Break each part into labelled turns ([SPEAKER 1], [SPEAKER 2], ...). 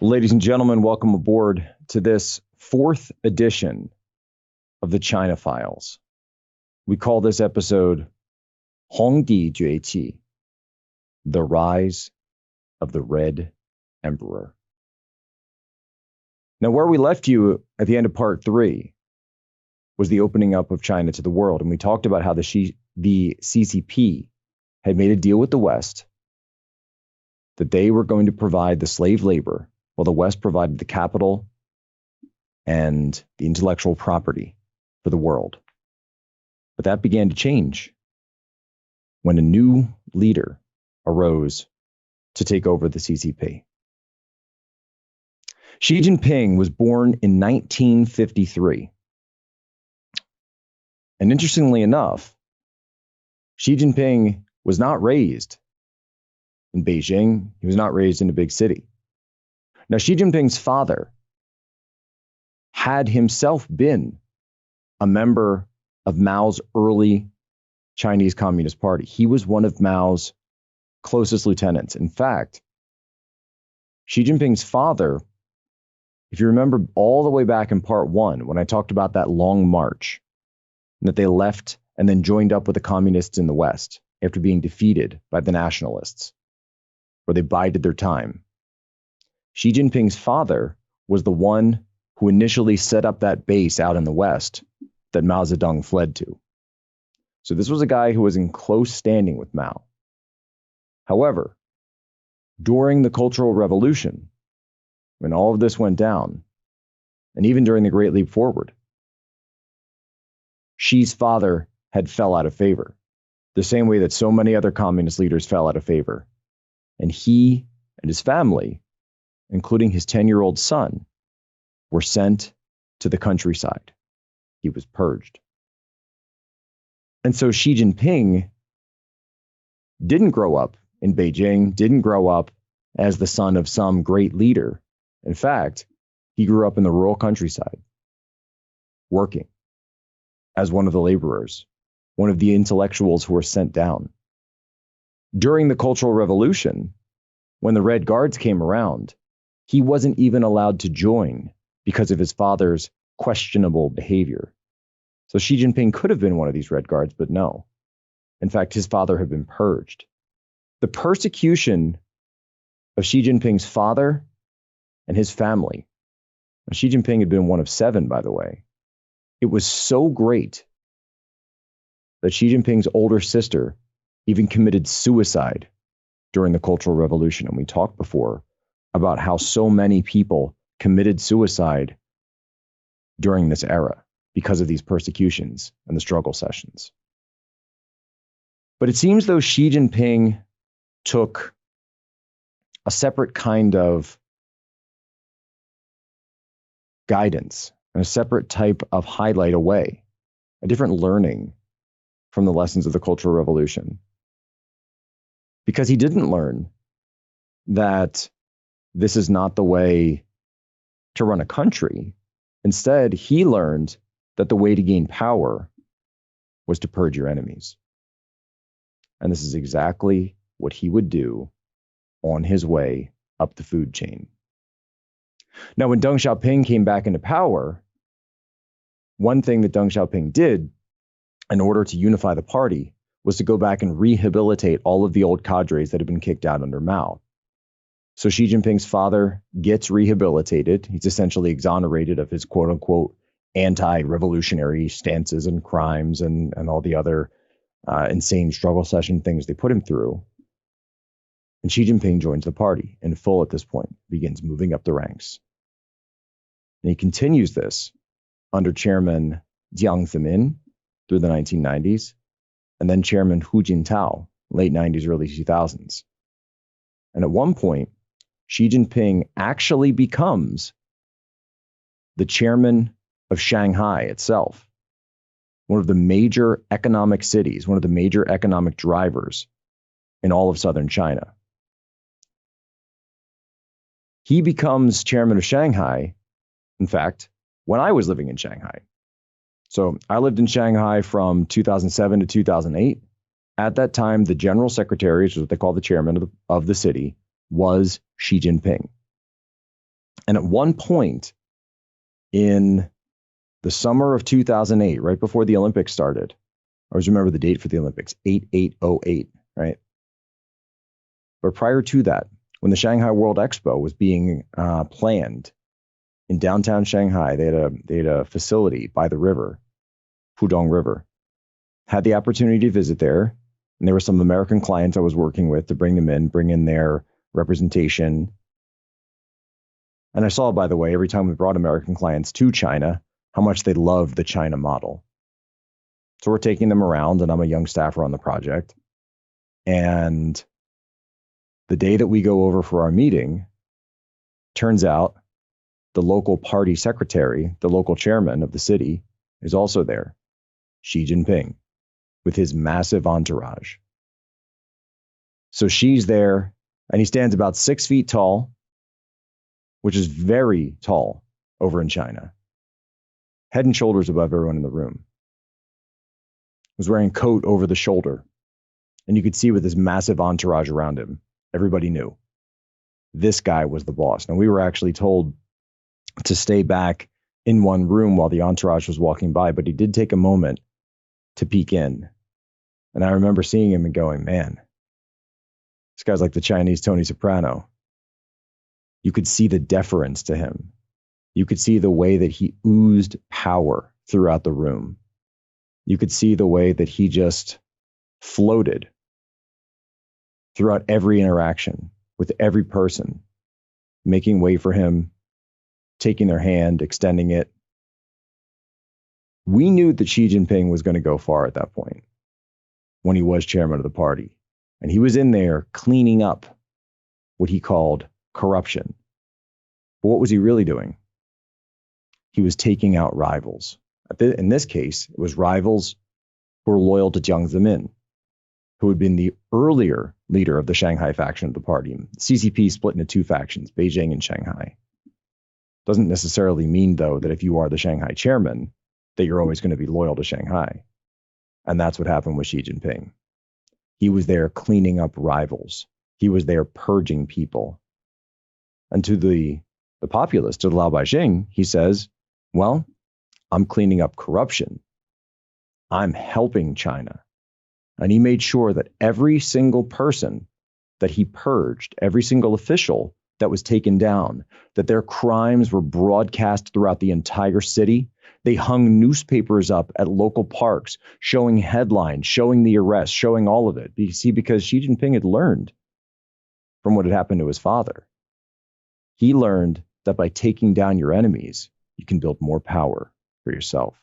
[SPEAKER 1] Ladies and gentlemen, welcome aboard to this fourth edition of the China Files. We call this episode Hongdi Jueqi, the Rise of the Red Emperor. Now, where we left you at the end of part 3 was the opening up of China to the world, and we talked about how the CCP had made a deal with the West that they were going to provide the slave labor while the West provided the capital and the intellectual property for the world. But that began to change when a new leader arose to take over the CCP. Xi Jinping was born in 1953. And interestingly enough, Xi Jinping was not raised in Beijing. He was not raised in a big city. Now, Xi Jinping's father had himself been a member of Mao's early Chinese Communist Party. He was one of Mao's closest lieutenants. In fact, Xi Jinping's father, if you remember all the way back in part 1, when I talked about that long march, that they left and then joined up with the communists in the West after being defeated by the nationalists, where they bided their time. Xi Jinping's father was the one who initially set up that base out in the West that Mao Zedong fled to. So this was a guy who was in close standing with Mao. However, during the Cultural Revolution, when all of this went down, and even during the Great Leap Forward, Xi's father had fell out of favor, the same way that so many other communist leaders fell out of favor. And he and his family, including his 10-year-old son, were sent to the countryside. He was purged. And so Xi Jinping didn't grow up in Beijing, didn't grow up as the son of some great leader. In fact, he grew up in the rural countryside, working as one of the laborers, one of the intellectuals who were sent down. During the Cultural Revolution, when the Red Guards came around, he wasn't even allowed to join because of his father's questionable behavior. So Xi Jinping could have been one of these Red Guards, but no. In fact, his father had been purged. The persecution of Xi Jinping's father and his family, Xi Jinping had been one of 7, by the way, it was so great that Xi Jinping's older sister even committed suicide during the Cultural Revolution. And we talked before about how so many people committed suicide during this era because of these persecutions and the struggle sessions. But it seems though Xi Jinping took a separate kind of guidance and a separate type of highlight away, a different learning from the lessons of the Cultural Revolution. Because he didn't learn that this is not the way to run a country. Instead, he learned that the way to gain power was to purge your enemies. And this is exactly what he would do on his way up the food chain. Now, when Deng Xiaoping came back into power, one thing that Deng Xiaoping did in order to unify the party was to go back and rehabilitate all of the old cadres that had been kicked out under Mao. So Xi Jinping's father gets rehabilitated. He's essentially exonerated of his quote unquote anti-revolutionary stances and crimes and all the other insane struggle session things they put him through. And Xi Jinping joins the party in full at this point, begins moving up the ranks. And he continues this under Chairman Jiang Zemin through the 1990s, and then Chairman Hu Jintao, late 90s, early 2000s. And at one point, Xi Jinping actually becomes the chairman of Shanghai itself, one of the major economic cities, one of the major economic drivers in all of southern China. He becomes chairman of Shanghai, in fact, when I was living in Shanghai. So I lived in Shanghai from 2007 to 2008. At that time, the general secretary, which is what they call the chairman of the city, was Xi Jinping. And at one point in the summer of 2008, right before the Olympics started, I always remember the date for the Olympics, 8808, right? But prior to that, when the Shanghai World Expo was being planned in downtown Shanghai, they had a facility by the river, Pudong River. Had the opportunity to visit there, and there were some American clients I was working with to bring them in, bring in their representation. And I saw, by the way, every time we brought American clients to China, how much they loved the China model. So we're taking them around, and I'm a young staffer on the project. And the day that we go over for our meeting, turns out the local party secretary, the local chairman of the city, is also there, Xi Jinping, with his massive entourage. So Xi's there, and he stands about 6 feet tall, which is very tall over in China, head and shoulders above everyone in the room. He was wearing a coat over the shoulder, and you could see with his massive entourage around him, everybody knew this guy was the boss. Now, we were actually told to stay back in one room while the entourage was walking by, but he did take a moment to peek in. And I remember seeing him and going, man, this guy's like the Chinese Tony Soprano. You could see the deference to him. You could see the way that he oozed power throughout the room. You could see the way that he just floated throughout every interaction with every person, making way for him, taking their hand, extending it. We knew that Xi Jinping was going to go far at that point when he was chairman of the party. And he was in there cleaning up what he called corruption. But what was he really doing? He was taking out rivals. In this case, it was rivals who were loyal to Jiang Zemin, who had been the earlier leader of the Shanghai faction of the party. CCP split into two factions, Beijing and Shanghai. Doesn't necessarily mean, though, that if you are the Shanghai chairman, that you're always going to be loyal to Shanghai. And that's what happened with Xi Jinping. He was there cleaning up rivals. He was there purging people. And to the populace, to the Lao Baixing, he says, well, I'm cleaning up corruption. I'm helping China. And he made sure that every single person that he purged, every single official that was taken down, that their crimes were broadcast throughout the entire city. They hung newspapers up at local parks, showing headlines, showing the arrest, showing all of it. You see, because Xi Jinping had learned from what had happened to his father. He learned that by taking down your enemies, you can build more power for yourself.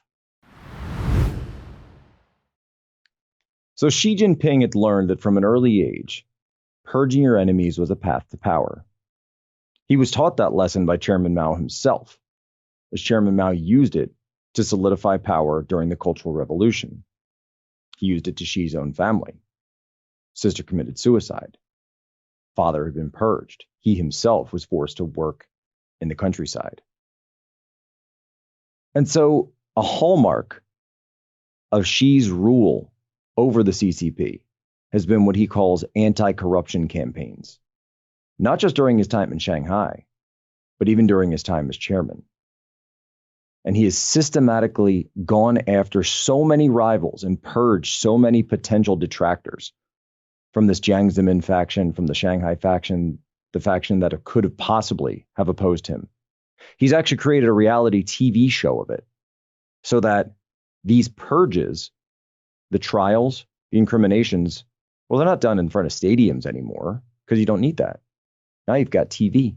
[SPEAKER 1] So Xi Jinping had learned that from an early age, purging your enemies was a path to power. He was taught that lesson by Chairman Mao himself, as Chairman Mao used it to solidify power during the Cultural Revolution. He used it to Xi's own family. Sister committed suicide. Father had been purged. He himself was forced to work in the countryside. And so a hallmark of Xi's rule over the CCP has been what he calls anti-corruption campaigns, not just during his time in Shanghai, but even during his time as chairman. And he has systematically gone after so many rivals and purged so many potential detractors from this Jiang Zemin faction, from the Shanghai faction, the faction that could have possibly have opposed him. He's actually created a reality TV show of it so that these purges, the trials, the incriminations, well, they're not done in front of stadiums anymore because you don't need that. Now you've got TV.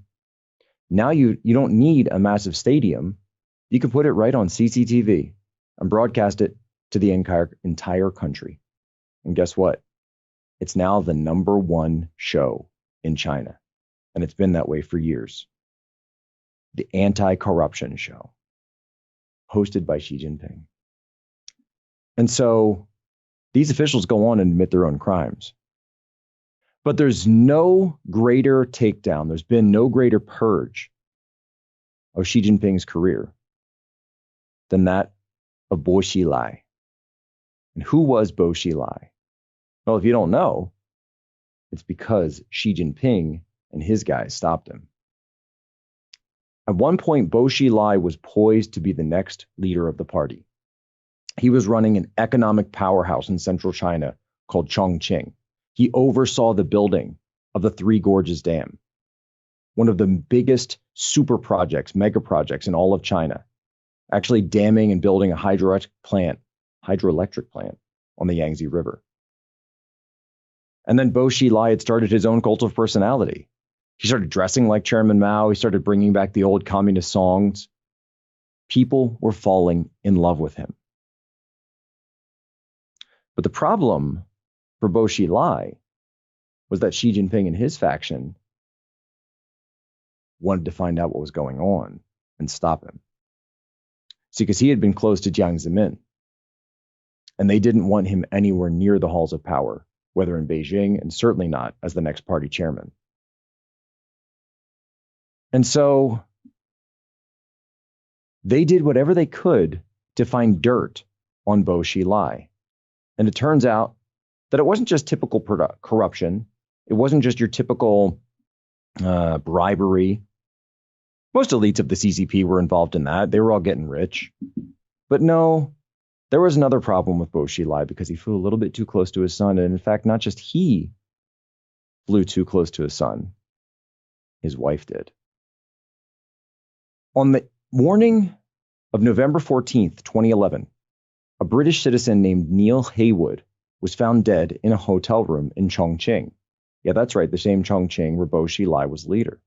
[SPEAKER 1] Now you don't need a massive stadium. You can put it right on CCTV and broadcast it to the entire country. And guess what? It's now the #1 show in China. And it's been that way for years. The Anti-Corruption Show, hosted by Xi Jinping. And so these officials go on and admit their own crimes. But there's no greater takedown. There's been no greater purge of Xi Jinping's career than that of Bo Xilai. And who was Bo Xilai? Well, if you don't know, it's because Xi Jinping and his guys stopped him. At one point, Bo Xilai was poised to be the next leader of the party. He was running an economic powerhouse in central China called Chongqing. He oversaw the building of the Three Gorges Dam, one of the biggest super projects, mega projects in all of China, actually damming and building a hydroelectric plant on the Yangtze River. And then Bo Xilai had started his own cult of personality. He started dressing like Chairman Mao. He started bringing back the old communist songs. People were falling in love with him. But the problem for Bo Xilai was that Xi Jinping and his faction wanted to find out what was going on and stop him. See, because he had been close to Jiang Zemin, and they didn't want him anywhere near the halls of power, whether in Beijing and certainly not as the next party chairman. And so they did whatever they could to find dirt on Bo Xilai. And it turns out that it wasn't just typical corruption. It wasn't just your typical bribery. Most elites of the CCP were involved in that. They were all getting rich. But no, there was another problem with Bo Xilai because he flew a little bit too close to his son. And in fact, not just he flew too close to his son, his wife did. On the morning of November 14th, 2011, a British citizen named Neil Haywood was found dead in a hotel room in Chongqing. Yeah, that's right, the same Chongqing where Bo Xilai was leader.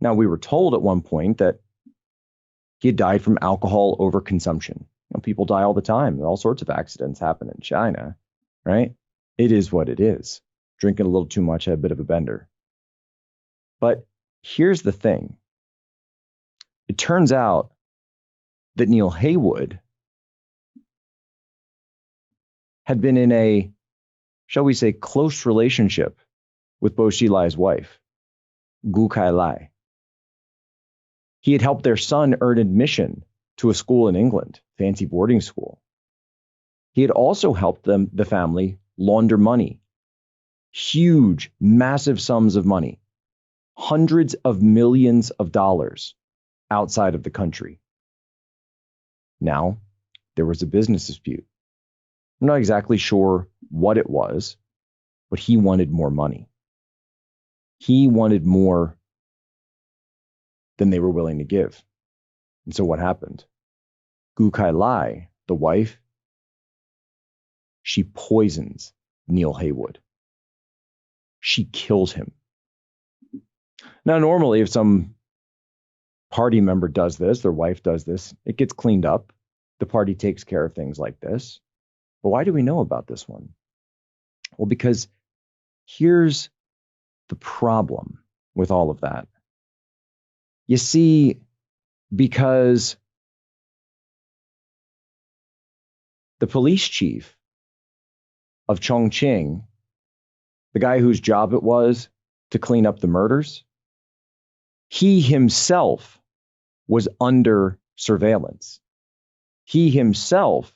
[SPEAKER 1] Now, we were told at one point that he had died from alcohol overconsumption. You know, people die all the time. All sorts of accidents happen in China, right? It is what it is. Drinking a little too much had a bit of a bender. But here's the thing. It turns out that Neil Haywood had been in a, shall we say, close relationship with Bo Xilai's wife, Gu Kailai. He had helped their son earn admission to a school in England, fancy boarding school. He had also helped the family, launder money, huge, massive sums of money, hundreds of millions of dollars outside of the country. Now, there was a business dispute. I'm not exactly sure what it was, but he wanted more money. He wanted more than they were willing to give. And so what happened? Gu Kailai, the wife, she poisons Neil Haywood. She kills him. Now, normally, if some party member does this, their wife does this, it gets cleaned up. The party takes care of things like this. But why do we know about this one? Well, because here's the problem with all of that. You see, because the police chief of Chongqing, the guy whose job it was to clean up the murders, he himself was under surveillance. He himself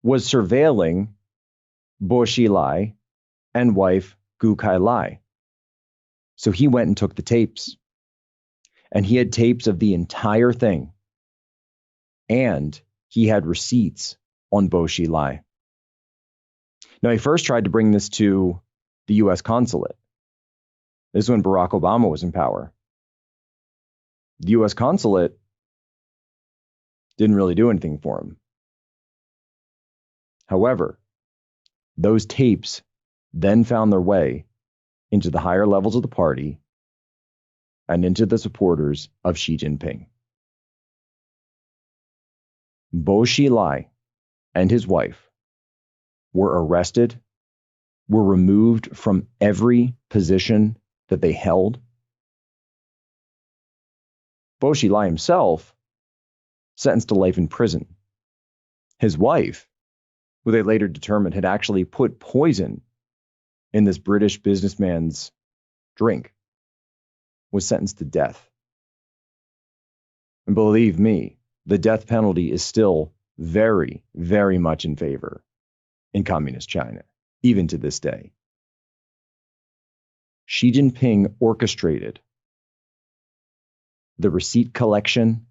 [SPEAKER 1] was surveilling Bo Xilai and wife Gu Kailai. So he went and took the tapes. And he had tapes of the entire thing. And he had receipts on Bo Xilai. Now, he first tried to bring this to the U.S. consulate. This is when Barack Obama was in power. The U.S. consulate didn't really do anything for him. However, those tapes then found their way into the higher levels of the party and into the supporters of Xi Jinping. Bo Xilai and his wife were arrested, were removed from every position that they held. Bo Xilai himself sentenced to life in prison. His wife, who they later determined had actually put poison in this British businessman's drink, was sentenced to death. And believe me, the death penalty is still very, very much in favor in communist China, even to this day. Xi Jinping orchestrated the receipt collection,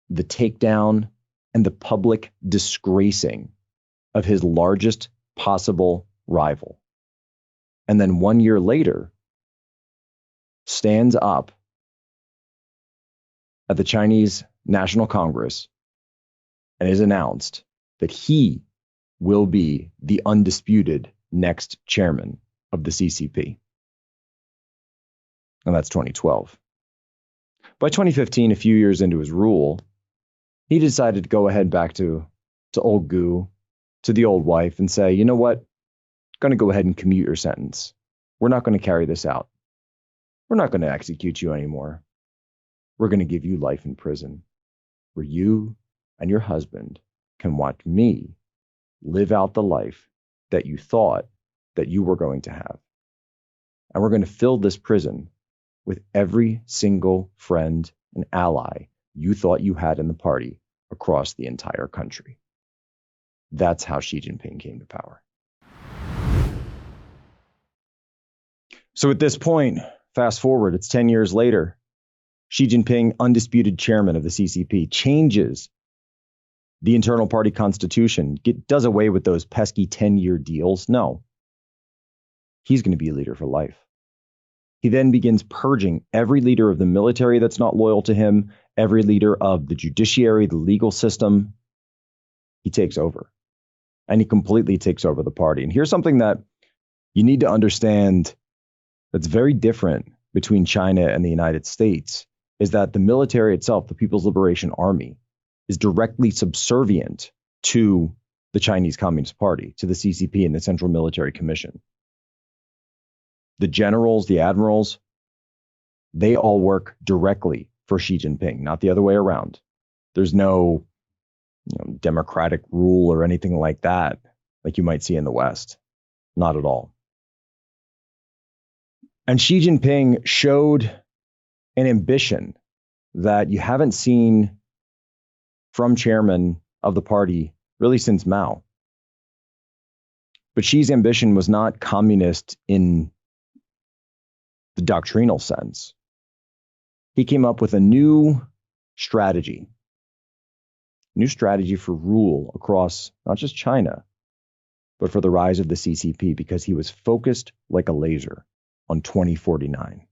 [SPEAKER 1] the takedown, and the public disgracing of his largest possible rival. And then 1 year later, stands up at the Chinese National Congress and is announced that he will be the undisputed next chairman of the CCP. And that's 2012. By 2015, a few years into his rule, he decided to go ahead back to old Gu, to the old wife, and say, you know what? I'm going to go ahead and commute your sentence. We're not going to carry this out. We're not going to execute you anymore. We're going to give you life in prison, where you and your husband can watch me live out the life that you thought that you were going to have. And we're going to fill this prison with every single friend and ally you thought you had in the party across the entire country. That's how Xi Jinping came to power. So at this point, fast forward, it's 10 years later, Xi Jinping, undisputed chairman of the CCP, changes the internal party constitution, does away with those pesky 10-year deals. No, he's going to be a leader for life. He then begins purging every leader of the military that's not loyal to him, every leader of the judiciary, the legal system. He takes over, and he completely takes over the party. And here's something that you need to understand that's very different between China and the United States, is that the military itself, the People's Liberation Army, is directly subservient to the Chinese Communist Party, to the CCP and the Central Military Commission. The generals, the admirals, they all work directly for Xi Jinping, not the other way around. There's no democratic rule or anything like that, like you might see in the West. Not at all. And Xi Jinping showed an ambition that you haven't seen from chairman of the party really since Mao. But Xi's ambition was not communist in the doctrinal sense. He came up with a new strategy for rule across not just China, but for the rise of the CCP, because he was focused like a laser on 2049.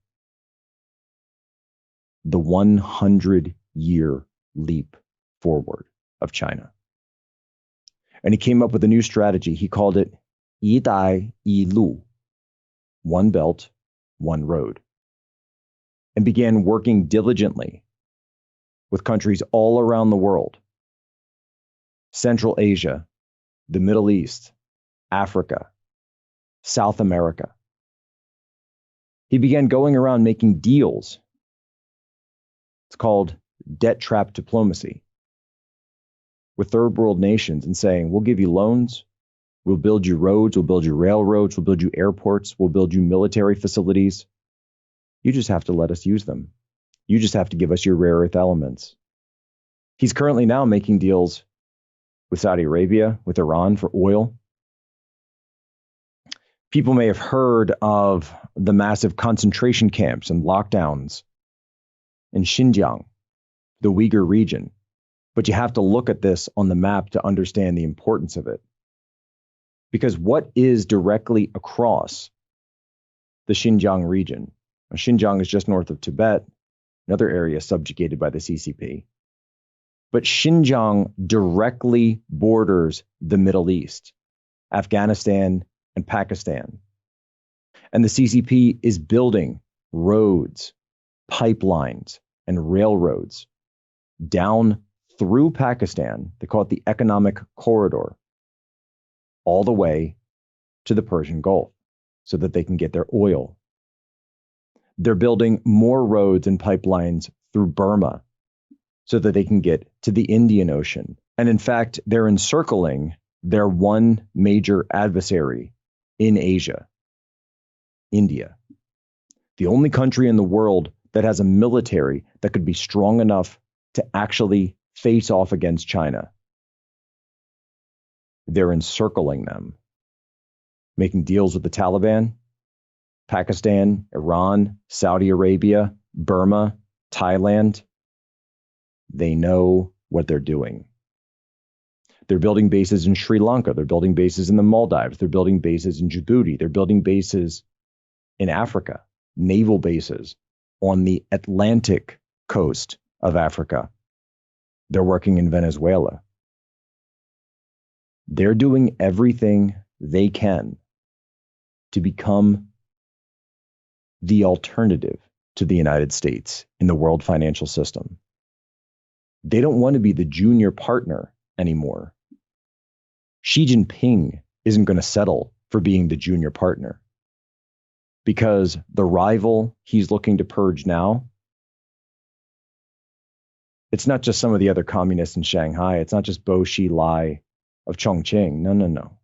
[SPEAKER 1] The 100-year leap forward of China. And he came up with a new strategy. He called it Yi Dai Yi Lu, one belt, one road, and began working diligently with countries all around the world: Central Asia, the Middle East, Africa, South America. He began going around making deals. It's called debt trap diplomacy, with third world nations, and saying, we'll give you loans, we'll build you roads, we'll build you railroads, we'll build you airports, we'll build you military facilities. You just have to let us use them. You just have to give us your rare earth elements. He's currently now making deals with Saudi Arabia, with Iran for oil. People may have heard of the massive concentration camps and lockdowns in Xinjiang, the Uyghur region. But you have to look at this on the map to understand the importance of it. Because what is directly across the Xinjiang region? Now, Xinjiang is just north of Tibet, another area subjugated by the CCP. But Xinjiang directly borders the Middle East, Afghanistan, and Pakistan. And the CCP is building roads, pipelines, and railroads down through Pakistan. They call it the economic corridor, all the way to the Persian Gulf so that they can get their oil. They're building more roads and pipelines through Burma so that they can get to the Indian Ocean. And in fact, they're encircling their one major adversary in Asia, India, the only country in the world that has a military that could be strong enough to actually face off against China. They're encircling them, making deals with the Taliban, Pakistan, Iran, Saudi Arabia, Burma, Thailand, they know what they're doing. They're building bases in Sri Lanka. They're building bases in the Maldives. They're building bases in Djibouti. They're building bases in Africa, naval bases on the Atlantic coast of Africa. They're working in Venezuela. They're doing everything they can to become the alternative to the United States in the world financial system. They don't want to be the junior partner anymore. Xi Jinping isn't going to settle for being the junior partner, because the rival he's looking to purge now, it's not just some of the other communists in Shanghai. It's not just Bo Xilai of Chongqing. No.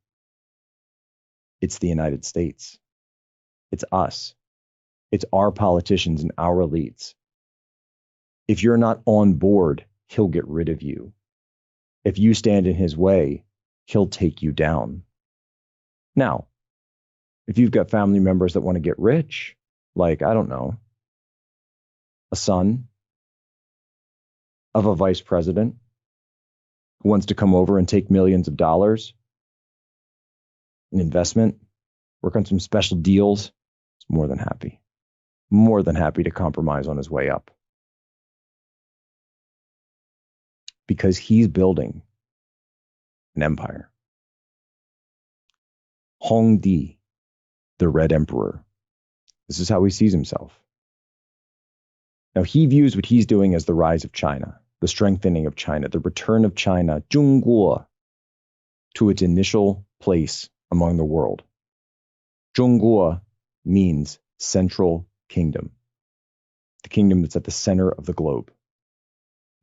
[SPEAKER 1] It's the United States. It's us. It's our politicians and our elites. If you're not on board, he'll get rid of you. If you stand in his way, he'll take you down. Now, if you've got family members that want to get rich, like, I don't know, a son of a vice president who wants to come over and take millions of dollars in investment, work on some special deals, is more than happy to compromise on his way up. Because he's building an empire. Hongdi, the Red Emperor. This is how he sees himself. Now, he views what he's doing as the rise of China, the strengthening of China, the return of China, Zhongguo, to its initial place among the world. Zhongguo means central kingdom, the kingdom that's at the center of the globe,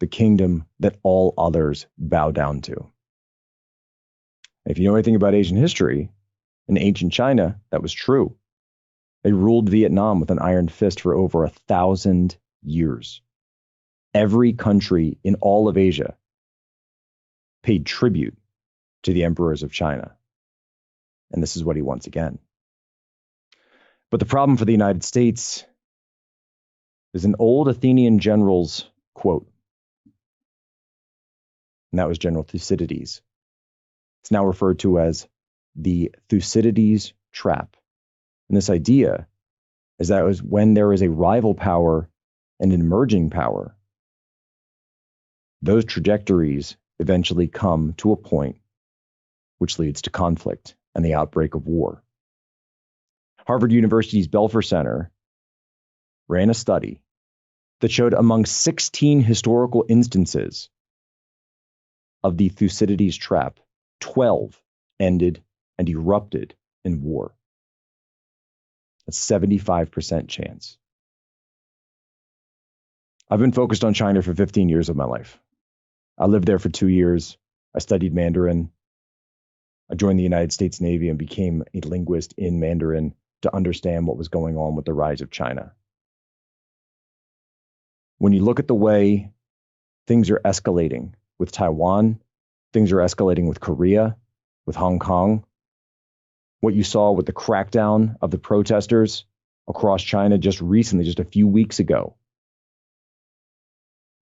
[SPEAKER 1] the kingdom that all others bow down to. If you know anything about Asian history, in ancient China, that was true. They ruled Vietnam with an iron fist for over 1,000 years. Every country in all of Asia paid tribute to the emperors of China. And this is what he wants again. But the problem for the United States is an old Athenian general's quote. And that was General Thucydides. It's now referred to as the Thucydides trap. And this idea is that it was when there is a rival power and an emerging power, those trajectories eventually come to a point which leads to conflict and the outbreak of war. Harvard University's Belfer Center ran a study that showed among 16 historical instances of the Thucydides trap, 12 ended and erupted in war. That's 75% chance. I've been focused on China for 15 years of my life. I lived there for 2 years. I studied Mandarin. I joined the United States Navy and became a linguist in Mandarin to understand what was going on with the rise of China. When you look at the way things are escalating with Taiwan, things are escalating with Korea, with Hong Kong, what you saw with the crackdown of the protesters across China just recently, just a few weeks ago.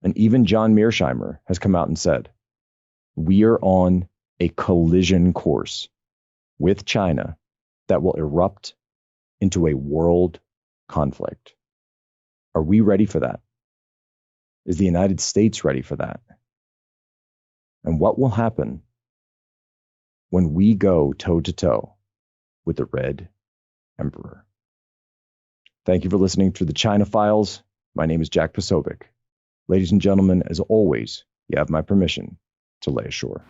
[SPEAKER 1] And even John Mearsheimer has come out and said, we are on a collision course with China that will erupt into a world conflict. Are we ready for that? Is the United States ready for that? And what will happen when we go toe-to-toe with the Red Emperor? Thank you for listening to the China Files. My name is Jack Posobiec. Ladies and gentlemen, as always, you have my permission to lay ashore.